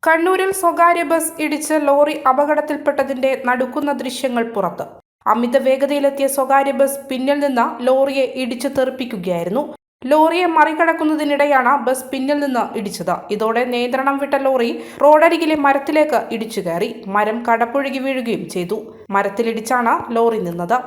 കണ്ണൂരിൽ സ്വകാര്യ ബസ് ഇടിച്ച് ലോറി അപകടത്തിൽപ്പെട്ടതിന്റെ നടുക്കുന്ന ദൃശ്യങ്ങൾ പുറത്ത്. അമിത വേഗതയിലെത്തിയ സ്വകാര്യ ബസ് പിന്നിൽ നിന്ന് ലോറിയെ ഇടിച്ചു തെറിപ്പിക്കുകയായിരുന്നു. ലോറിയെ മറികടക്കുന്നതിനിടെയാണ് ബസ് പിന്നിൽ നിന്ന് ഇടിച്ചത്. ഇതോടെ നിയന്ത്രണം വിട്ട ലോറി റോഡരികിലെ മരത്തിലേക്ക് ഇടിച്ചു കയറി. മരം കടപുഴകി വീഴുകയും ചെയ്തു. മരത്തിലിടിച്ചാണ് ലോറി നിന്നത്.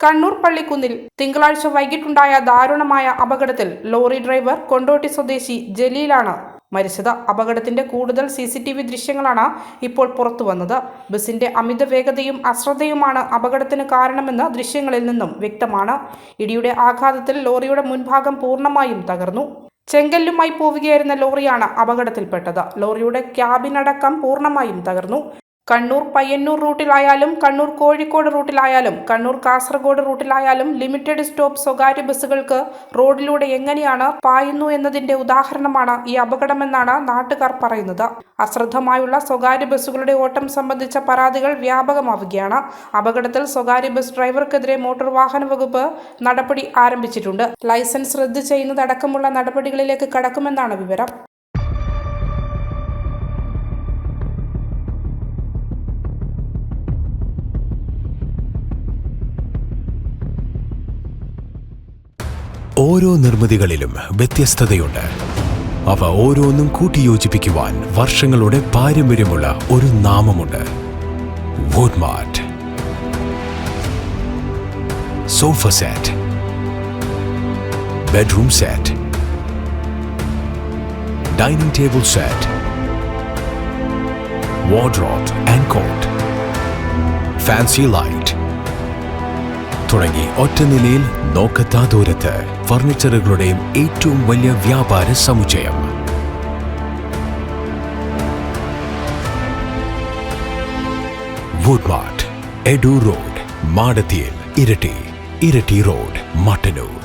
കണ്ണൂർ പള്ളിക്കുന്നിൽ തിങ്കളാഴ്ച വൈകിട്ടുണ്ടായ ദാരുണമായ അപകടത്തിൽ ലോറി ഡ്രൈവർ കൊണ്ടോട്ടി സ്വദേശി ജലീലാണ് മരിച്ചത്. അപകടത്തിന്റെ കൂടുതൽ CCTV ദൃശ്യങ്ങളാണ് ഇപ്പോൾ പുറത്തു വന്നത്. ബസിന്റെ അമിത വേഗതയും അശ്രദ്ധയുമാണ് അപകടത്തിന് കാരണമെന്ന് ദൃശ്യങ്ങളിൽ നിന്നും വ്യക്തമാണ്. ഇടിയുടെ ആഘാതത്തിൽ ലോറിയുടെ മുൻഭാഗം പൂർണ്ണമായും തകർന്നു. ചെങ്കല്ലുമായി പോവുകയായിരുന്ന ലോറിയാണ് അപകടത്തിൽപ്പെട്ടത്. ലോറിയുടെ ക്യാബിനടക്കം പൂർണ്ണമായും തകർന്നു. കണ്ണൂർ പയ്യന്നൂർ റൂട്ടിലായാലും കണ്ണൂർ കോഴിക്കോട് റൂട്ടിലായാലും കണ്ണൂർ കാസർഗോഡ് റൂട്ടിലായാലും ലിമിറ്റഡ് സ്റ്റോപ്പ് സ്വകാര്യ ബസ്സുകൾക്ക് റോഡിലൂടെ എങ്ങനെയാണ് പായുന്നു എന്നതിന്റെ ഉദാഹരണമാണ് ഈ അപകടമെന്നാണ് നാട്ടുകാർ പറയുന്നത്. അശ്രദ്ധമായുള്ള സ്വകാര്യ ബസ്സുകളുടെ ഓട്ടം സംബന്ധിച്ച പരാതികൾ വ്യാപകമാവുകയാണ്. അപകടത്തിൽ സ്വകാര്യ ബസ് ഡ്രൈവർക്കെതിരെ മോട്ടോർ വാഹന വകുപ്പ് നടപടി ആരംഭിച്ചിട്ടുണ്ട്. ലൈസൻസ് റദ്ദ് ചെയ്യുന്നതടക്കമുള്ള നടപടികളിലേക്ക് കടക്കുമെന്നാണ് വിവരം. ഓരോ നിർമ്മിതികളിലും വ്യത്യസ്തതയുണ്ട്. അവ ഓരോന്നും കൂട്ടിയോജിപ്പിക്കുവാൻ വർഷങ്ങളുടെ പാരമ്പര്യമുള്ള ഒരു നാമമുണ്ട്: Woodmart. Sofa set, bedroom set, dining table set, wardrobe and cot, fancy light തുടങ്ങി ഒറ്റനിലയിൽ നോക്കത്താ ദൂരത്ത് ഫർണിച്ചറുകളുടെയും ഏറ്റവും വലിയ വ്യാപാര സമുച്ചയം. വുഡ്മാർട്ട്, എഡൂർ റോഡ്, മാടത്തിയിൽ, ഇരട്ടി റോഡ്, മട്ടന്നൂർ.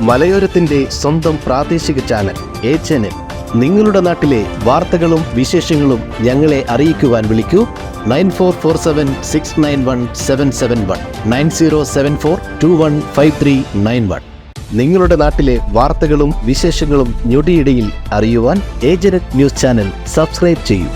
മലയോരത്തിന്റെ സ്വന്തം പ്രാദേശിക ചാനൽ A Channel. നിങ്ങളുടെ നാട്ടിലെ വാർത്തകളും വിശേഷങ്ങളും ഞങ്ങളെ അറിയിക്കുവാൻ വിളിക്കൂ 9447691771 9074215391. നിങ്ങളുടെ നാട്ടിലെ വാർത്തകളും വിശേഷങ്ങളും ഞൊടിയിടയിൽ അറിയുവാൻ ഏജനറ്റ് ന്യൂസ് ചാനൽ സബ്സ്ക്രൈബ് ചെയ്യൂ.